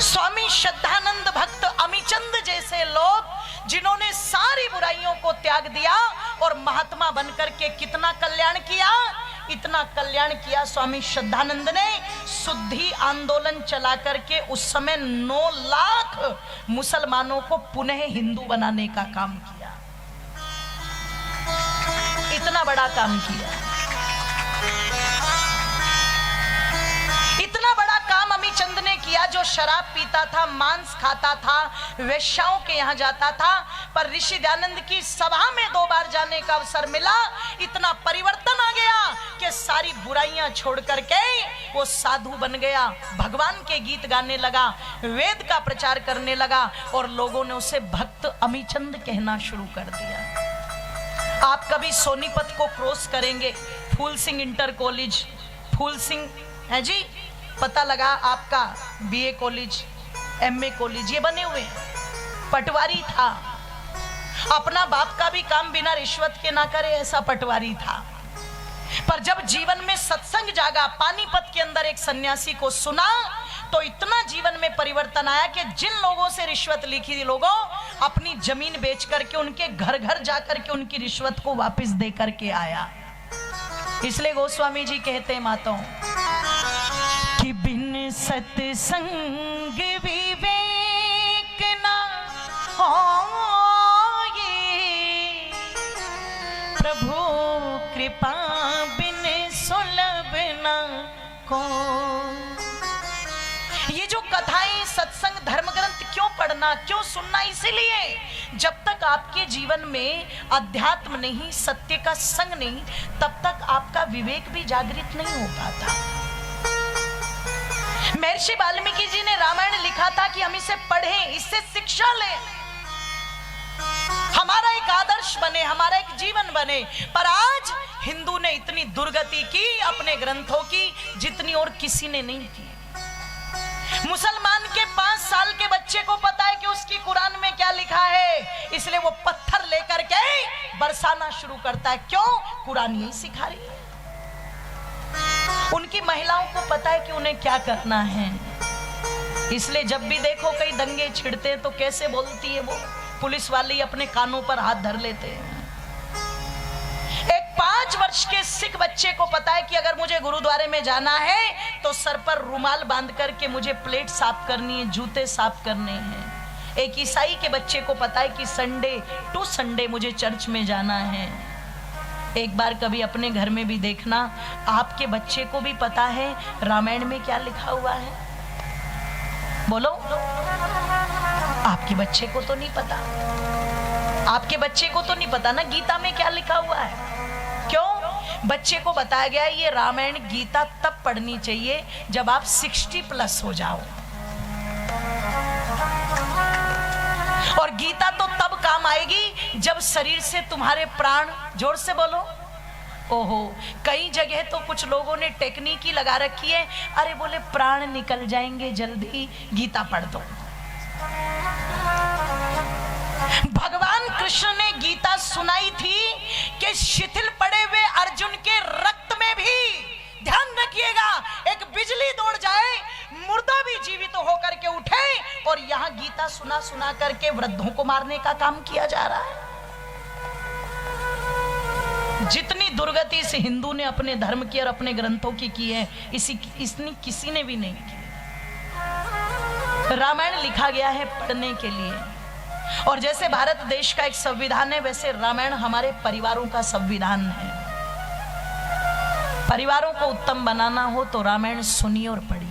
स्वामी श्रद्धानंद भक्त अमीचंद जैसे लोग जिन्होंने सारी बुराइयों को त्याग दिया और महात्मा बनकर के कितना कल्याण किया, इतना कल्याण किया स्वामी श्रद्धानंद ने। शुद्धि आंदोलन चला करके उस समय 9 लाख मुसलमानों को पुनः हिंदू बनाने का काम किया। इतना बड़ा काम किया, इतना बड़ा काम अमीचंद ने किया। जो शराब पीता था, मांस खाता था, वेश्याओं के यहाँ जाता था, पर ऋषि दयानंद की सभा में 2 बार जाने का अवसर मिला। इतना परिवर्तन आ गया कि सारी बुराइयां छोड़ करके वो साधु बन गया, भगवान के गीत गाने लगा, वेद का प्रचार करने लगा और लोगों ने उसे भक्त अमीचंद कहना शुरू कर दिया। आप कभी सोनीपत को क्रॉस करेंगे, फूल सिंह इंटर कॉलेज, फूल सिंह है जी, पता लगा आपका बीए कॉलेज, एमए कॉलेज ये बने हुए हैं। पटवारी था, अपना बाप का भी काम बिना रिश्वत के ना करे ऐसा पटवारी था। पर जब जीवन में सत्संग जागा, पानीपत के अंदर एक सन्यासी को सुना तो इतना जीवन में परिवर्तन आया कि जिन लोगों से रिश्वत लिखी थी, लोगों अपनी जमीन बेच करके उनके घर घर जाकर के उनकी रिश्वत को वापस दे करके आया। इसलिए गोस्वामी जी कहते हैं माताओं कि बिन सत्संग विवेक ना होए, प्रभु कृपा बिन सुलभ ना को। ये जो कथाएं, सत्संग, धर्म ग्रंथ क्यों पढ़ना, क्यों सुनना? इसीलिए जब तक आपके जीवन में अध्यात्म नहीं, सत्य का संग नहीं, तब तक आपका विवेक भी जागृत नहीं हो पाता। महर्षि वाल्मीकि जी ने रामायण लिखा था कि हम इसे पढ़ें, इससे शिक्षा लें, हमारा एक आदर्श बने, हमारा एक जीवन बने। पर आज हिंदू ने इतनी दुर्गति की अपने ग्रंथों की जितनी और किसी ने नहीं की। मुसलमान के 5 साल के बच्चे को पता है कि उसकी कुरान में क्या लिखा है, इसलिए वो पत्थर लेकर के बरसाना शुरू करता है। क्यों? कुरान यही सिखा रही है। उनकी महिलाओं को पता है कि उन्हें क्या करना है, इसलिए जब भी देखो कई दंगे छिड़ते हैं तो कैसे बोलती है वो, पुलिस वाले अपने कानों पर हाथ धर लेते हैं। एक 5 वर्ष के सिख बच्चे को पता है कि अगर मुझे गुरुद्वारे में जाना है तो सर पर रुमाल बांध करके मुझे प्लेट साफ करनी है, जूते साफ करने हैं। एक ईसाई के बच्चे को पता है कि संडे टू संडे मुझे चर्च में जाना है। एक बार कभी अपने घर में भी देखना, आपके बच्चे को भी पता है रामायण में क्या लिखा हुआ है? बोलो, आपके बच्चे को तो नहीं पता, आपके बच्चे को तो नहीं पता ना गीता में क्या लिखा हुआ है। क्यों? बच्चे को बताया गया ये रामायण गीता तब पढ़नी चाहिए जब आप 60+ हो जाओ, और गीता तो तब काम आएगी जब शरीर से तुम्हारे प्राण, जोर से बोलो, ओहो, कई जगह तो कुछ लोगों ने टेक्निक ही लगा रखी है, अरे बोले प्राण निकल जाएंगे जल्दी, गीता पढ़ दो। भगवान कृष्ण ने गीता सुनाई थी कि शिथिल पड़े हुए अर्जुन के रक्त में भी, ध्यान रखिएगा, एक बिजली दौड़ जाए, मुर्दा भी जीवित होकर के उठे, और यहाँ गीता सुना सुना करके वृद्धों को मारने का काम किया जा रहा है। जितनी दुर्गति से हिंदू ने अपने धर्म की और अपने ग्रंथों की है, इसने किसी ने भी नहीं की। रामायण लिखा गया है पढ़ने के लिए, और जैसे भारत देश का एक संविधान है, वैसे रामायण हमारे परिवारों का संविधान है। परिवारों को उत्तम बनाना हो तो रामायण सुनिए और पढ़िए।